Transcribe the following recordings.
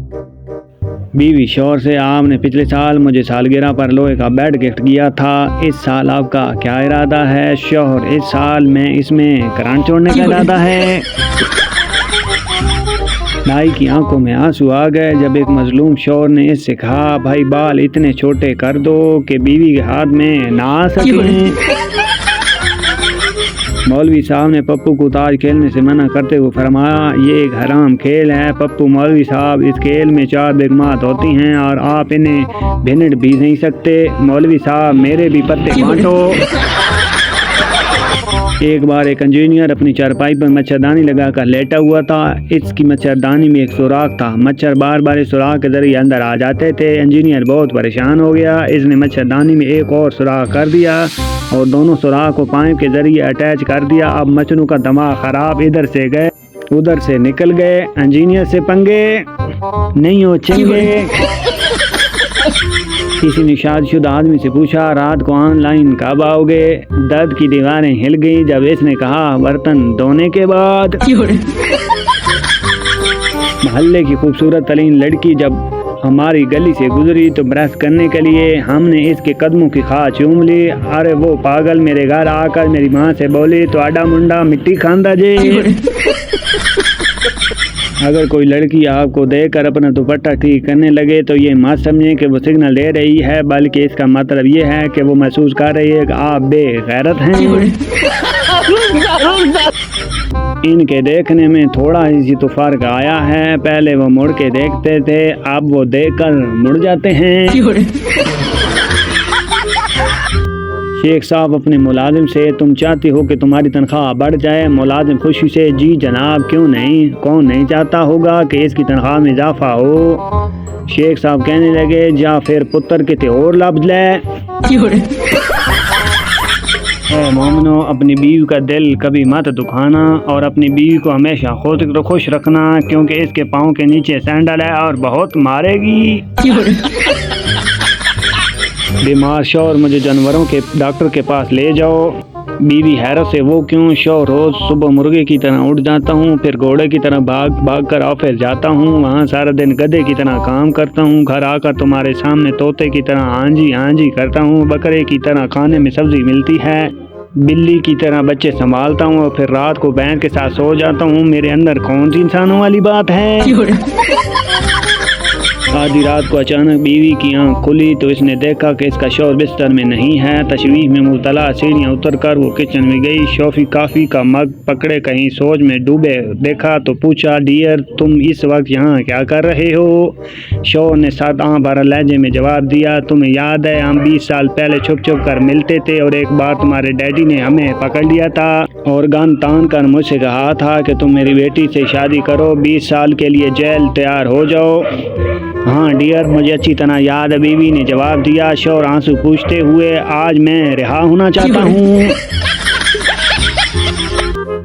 बीवी शौहर से, आपने पिछले साल मुझे सालगिरह पर लोहे का बेड गिफ्ट किया था, इस साल आपका क्या इरादा है? शौहर, इस साल में इसमें करंट छोड़ने का इरादा है। नाई की आंखों में आंसू आ गए जब एक मजलूम शौहर ने इससे कहा, भाई बाल इतने छोटे कर दो कि बीवी के हाथ में ना आ सकें। मौलवी साहब ने पप्पू को ताश खेलने से मना करते हुए फरमाया, ये एक हराम खेल है पप्पू। मौलवी साहब, इस खेल में 4 बेगमात होती हैं और आप इन्हें भिनट भी नहीं सकते। मौलवी साहब, मेरे भी पत्ते बांटो। एक बार एक इंजीनियर अपनी चारपाई पर मच्छरदानी लगाकर लेटा हुआ था। इसकी मच्छरदानी में एक सुराख था। मच्छर बार बार इस सुराख के जरिए अंदर आ जाते थे। इंजीनियर बहुत परेशान हो गया। इसने मच्छरदानी में एक और सुराख कर दिया और दोनों सुराख को पाइप के जरिए अटैच कर दिया। अब मच्छरों का दिमाग खराब, इधर से गए उधर से निकल गए। इंजीनियर से पंगे नहीं हो चंगे। किसी ने शादीशुदा आदमी से पूछा, रात को ऑनलाइन कब आओगे? दर्द की दीवारें हिल गई जब इसने कहा, बर्तन धोने के बाद। मोहल्ले की खूबसूरत तरीन लड़की जब हमारी गली से गुजरी तो ब्रश करने के लिए हमने इसके कदमों की खाद चूम ली। अरे वो पागल मेरे घर आकर मेरी माँ से बोली, तो आडा मुंडा मिट्टी खांदा जे। अगर कोई लड़की आपको देखकर अपना दुपट्टा ठीक करने लगे तो ये मत समझें कि वो सिग्नल दे रही है, बल्कि इसका मतलब ये है कि वो महसूस कर रही है कि आप बेगैरत हैं। इनके देखने में थोड़ा ही तो फर्क आया है। पहले वो मुड़ के देखते थे, अब वो देखकर मुड़ जाते हैं। शेख साहब अपने मुलाजिम से, तुम चाहती हो कि तुम्हारी तनख्वाह बढ़ जाए? मुलाजिम खुशी से, जी जनाब, क्यों नहीं, कौन नहीं चाहता होगा कि इसकी तनख्वाह में इजाफा हो। शेख साहब कहने लगे, जा फिर पुत्र के ते और लफ्ज ले। मोमिनो, अपनी बीवी का दिल कभी मत दुखाना और अपनी बीवी को हमेशा खुद खुश रखना, क्योंकि इसके पाँव के नीचे सैंडल है और बहुत मारेगी। बीमार शौहर, मुझे जानवरों के डॉक्टर के पास ले जाओ। बीवी हैरत से, वो क्यों? शौहर, रोज सुबह मुर्गे की तरह उठ जाता हूँ, फिर घोड़े की तरह भाग कर ऑफिस जाता हूँ, वहाँ सारा दिन गधे की तरह काम करता हूँ, घर आकर तुम्हारे सामने तोते की तरह आंजी आंजी करता हूँ, बकरे की तरह खाने में सब्जी मिलती है, बिल्ली की तरह बच्चे संभालता हूँ और फिर रात को बहन के साथ सो जाता हूँ। मेरे अंदर कौन सी इंसानों वाली बात है? आधी रात को अचानक बीवी की आंख खुली तो इसने देखा कि इसका शौहर बिस्तर में नहीं है। तशवीश में मुब्तला सीढ़ियाँ उतरकर वो किचन में गई। शॉफी काफ़ी का मग पकड़े कहीं सोच में डूबे देखा तो पूछा, डियर, तुम इस वक्त यहाँ क्या कर रहे हो? शौहर ने साथ भरा लहजे में जवाब दिया, तुम्हें याद है हम 20 साल पहले छुप छुप कर मिलते थे और एक बार तुम्हारे डैडी ने हमें पकड़ लिया था और गन तान कर मुझसे कहा था कि तुम मेरी बेटी से शादी करो, 20 साल के लिए जेल तैयार हो जाओ। हाँ डियर, मुझे अच्छी तरह याद है, बीवी ने जवाब दिया। शौहर आंसू पूछते हुए, आज मैं रिहा होना चाहता हूँ।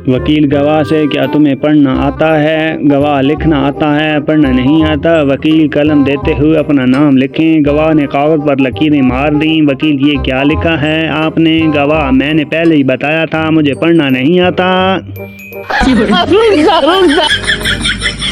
वकील गवाह से, क्या तुम्हें पढ़ना आता है? गवाह, लिखना आता है, पढ़ना नहीं आता। वकील कलम देते हुए अपना नाम लिखें। गवाह ने कागज पर लकीरें मार दी। वकील, ये क्या लिखा है आपने? गवाह, मैंने पहले ही बताया था मुझे पढ़ना नहीं आता।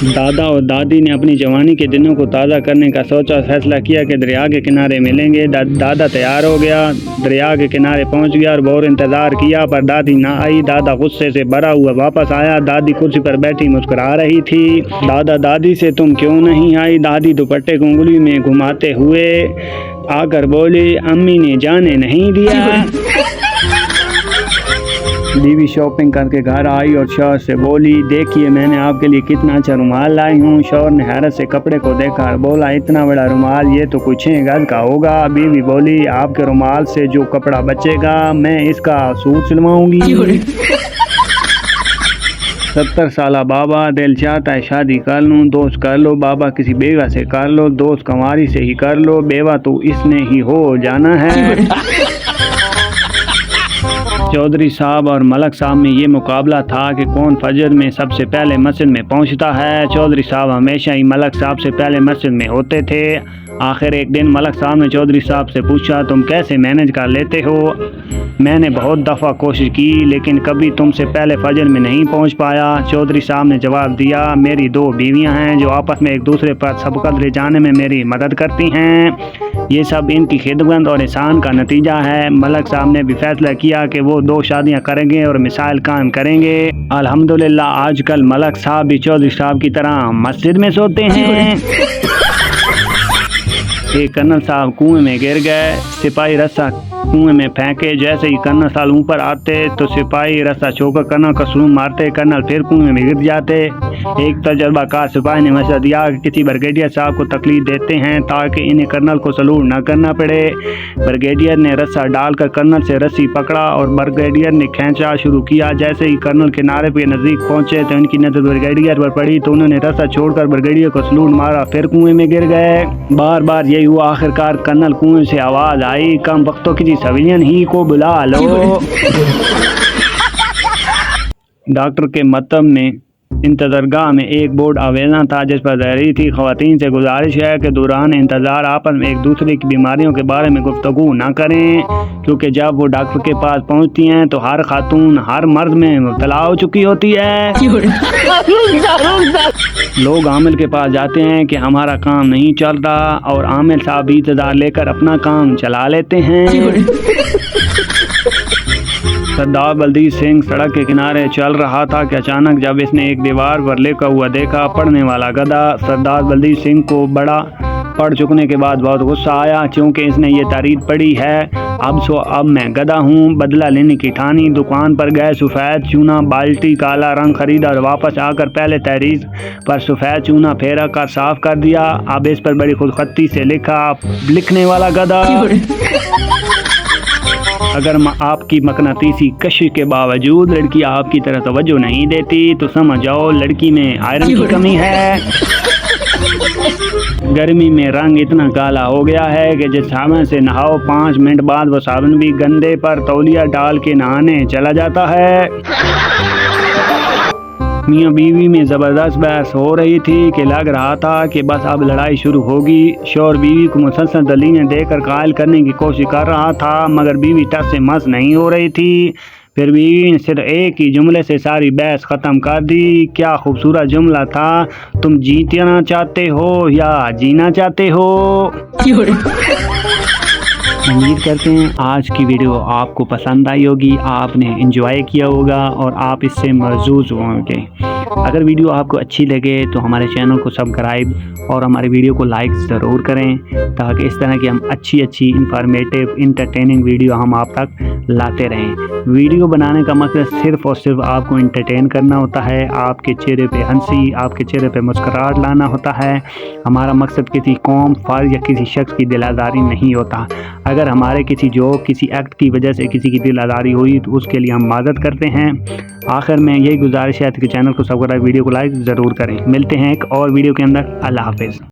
दादा और दादी ने अपनी जवानी के दिनों को ताज़ा करने का सोचा, फैसला किया कि दरिया के किनारे मिलेंगे। दादा तैयार हो गया, दरिया के किनारे पहुंच गया और बहुत इंतज़ार किया पर दादी ना आई। दादा गुस्से से भरा हुआ वापस आया। दादी कुर्सी पर बैठी मुस्कुरा रही थी। दादा दादी से, तुम क्यों नहीं आई? दादी दुपट्टे को उंगली में घुमाते हुए आकर बोली, अम्मी ने जाने नहीं दिया। बीवी शॉपिंग करके घर आई और शौहर से बोली, देखिए मैंने आपके लिए कितना अच्छा रुमाल लाई हूँ। शौहर ने हैरत से कपड़े को देखा और बोला, इतना बड़ा रुमाल, ये तो कुछ 6 गज का होगा। बीवी बोली, आपके रुमाल से जो कपड़ा बचेगा मैं इसका सूट सिलवाऊंगी। 70 साला बाबा, दिल चाहता है शादी कर लूँ। दोस्त कर लो बाबा, किसी बेवा से कर लो। दोस्त कंवारी से ही कर लो, बेवा तो इसने ही हो जाना है। चौधरी साहब और मलक साहब में ये मुकाबला था कि कौन फजर में सबसे पहले मस्जिद में पहुंचता है। चौधरी साहब हमेशा ही मलक साहब से पहले मस्जिद में होते थे। आखिर एक दिन मलक साहब ने चौधरी साहब से पूछा, तुम कैसे मैनेज कर लेते हो? मैंने बहुत दफ़ा कोशिश की लेकिन कभी तुमसे पहले फजर में नहीं पहुंच पाया। चौधरी साहब ने जवाब दिया, मेरी 2 बीवियां हैं जो आपस में एक दूसरे पर सबकत ले जाने में मेरी मदद करती हैं। ये सब इनकी खिदमत और एहसान का नतीजा है। मलक साहब ने भी फैसला किया कि वो 2 शादियां करेंगे और मिसाइल कायम करेंगे। अल्हम्दुलिल्लाह आजकल मलक साहब भी चौधरी साहब की तरह मस्जिद में सोते हैं। एक कर्नल साहब कुएं में गिर गए। सिपाही रस्सा कुएं में फेंके। जैसे ही कर्नल साहब ऊपर आते तो सिपाही रस्सा छोड़कर कर्नल का सलूम मारते। कर्नल फिर कुएं में गिर जाते। एक तजर्बाकार सिपाही ने मशवरा दिया कि किसी ब्रिगेडियर साहब को तकलीफ देते हैं ताकि इन्हें कर्नल को सलूट न करना पड़े। ब्रिगेडियर ने रस्सा डालकर कर्नल से रस्सी पकड़ा और ब्रिगेडियर ने खींचा शुरू किया। जैसे ही कर्नल किनारे के नज़दीक पहुंचे तो इनकी नजर ब्रिगेडियर पर पड़ी तो उन्होंने रस्सा छोड़कर ब्रिगेडियर को सलूट मारा। फिर कुएं में गिर गए। बार बार यही हुआ। आखिरकार कर्नल कुएं से आवाज़ आई, कम वक्तों किसी सिविलियन ही को बुला लो। डॉक्टर के मतब में इंतज़ारगाह में एक बोर्ड आवेदन था जिस पर ज़हरी थी, ख़वातीन से गुजारिश है कि दौरान इंतज़ार आपस में एक दूसरे की बीमारियों के बारे में गुफ्तगू ना करें, क्योंकि जब वो डॉक्टर के पास पहुंचती हैं तो हर खातून हर मर्द में मुब्तला हो चुकी होती है। लोग आमिल के पास जाते हैं कि हमारा काम नहीं चल रहा और आमिल साहब भी इंतज़ार लेकर अपना काम चला लेते हैं। सरदार बलदेव सिंह सड़क के किनारे चल रहा था कि अचानक जब इसने एक दीवार पर लिखा हुआ देखा, पढ़ने वाला गधा। सरदार बलदेव सिंह को बड़ा पढ़ चुकने के बाद बहुत गुस्सा आया, क्योंकि इसने ये तारीफ पढ़ी है, अब मैं गधा हूँ। बदला लेने की ठानी। दुकान पर गए, सफ़ेद चूना बाल्टी काला रंग खरीदा और वापस आकर पहले तहरीर पर सफ़ेद चूना फेरा कर साफ कर दिया। अब इस पर बड़ी खुदखत्ती से लिखा, लिखने वाला गधा। अगर आपकी मकनातीसी कशिश के बावजूद लड़की आपकी तरफ तवज्जो नहीं देती तो समझ जाओ लड़की में आयरन की कमी है। गर्मी में रंग इतना काला हो गया है कि जिस साबुन से नहाओ 5 मिनट बाद वो साबुन भी गंदे पर तौलिया डाल के नहाने चला जाता है। मियाँ बीवी में ज़बरदस्त बहस हो रही थी कि लग रहा था कि बस अब लड़ाई शुरू होगी। शौहर बीवी को मुसलसल दलीलें देकर कायल करने की कोशिश कर रहा था, मगर बीवी टस से मस नहीं हो रही थी। फिर बीवी ने सिर्फ एक ही जुमले से सारी बहस ख़त्म कर दी। क्या खूबसूरत जुमला था, तुम जीतना चाहते हो या जीना चाहते हो। उम्मीद करते हैं आज की वीडियो आपको पसंद आई होगी, आपने एंजॉय किया होगा और आप इससे महसूस होंगे। अगर वीडियो आपको अच्छी लगे तो हमारे चैनल को सब्सक्राइब और हमारे वीडियो को लाइक ज़रूर करें, ताकि इस तरह की हम अच्छी इंफॉर्मेटिव इंटरटेनिंग वीडियो हम आप तक लाते रहें। वीडियो बनाने का मकसद सिर्फ़ और सिर्फ आपको इंटरटेन करना होता है, आपके चेहरे पे हंसी, आपके चेहरे पे मुस्कुराहट लाना होता है। हमारा मकसद किसी कौम, फ़र्द या किसी शख्स की दिल आज़ारी नहीं होता। अगर हमारे किसी एक्ट की वजह से किसी की दिल आज़ारी हुई तो उसके लिए हम मदद करते हैं। आखिर में यही गुजारिश है कि चैनल को सब्सक्राइब, वीडियो को लाइक ज़रूर करें। मिलते हैं एक और वीडियो के अंदर। अल्लाह हाफ़िज़।